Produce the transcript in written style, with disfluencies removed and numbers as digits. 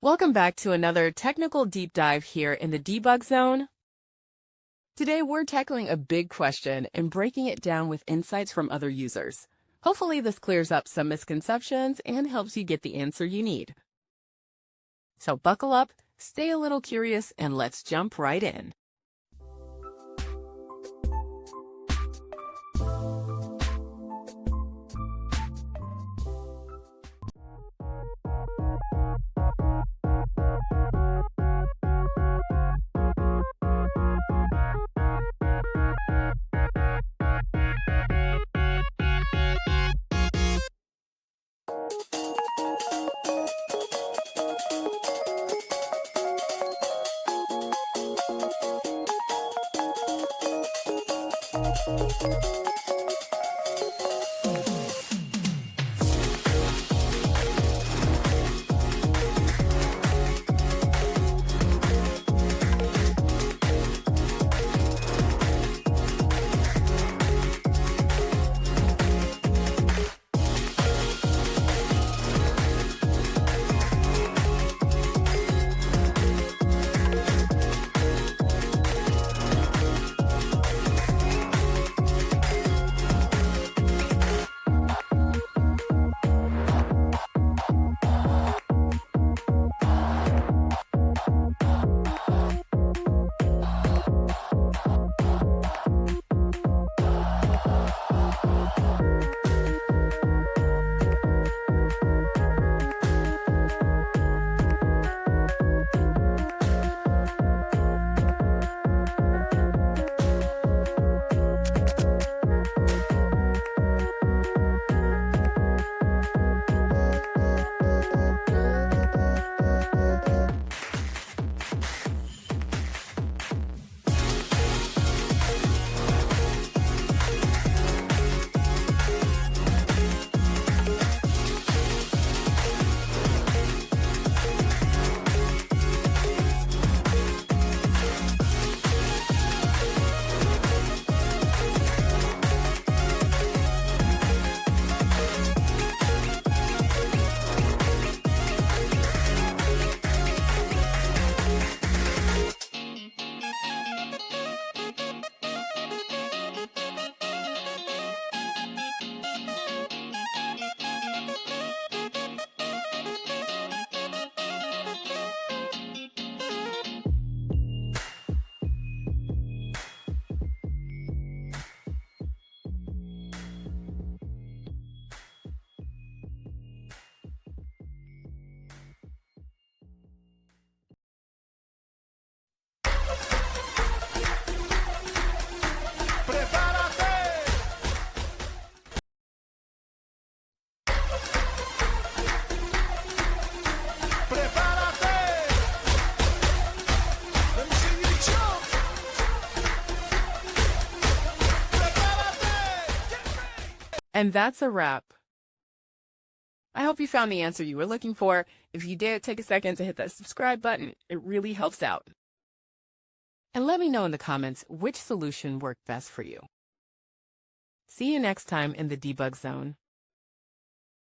Welcome back to another technical deep dive here in the debug zone. Today we're tackling a big question and breaking it down with insights from other users. Hopefully this clears up some misconceptions and helps you get the answer you need. So buckle up, stay a little curious, and let's jump right in. And that's a wrap. I hope you found the answer you were looking for. If you did, take a second to hit that subscribe button. It really helps out. And let me know in the comments which solution worked best for you. See you next time in the debug zone.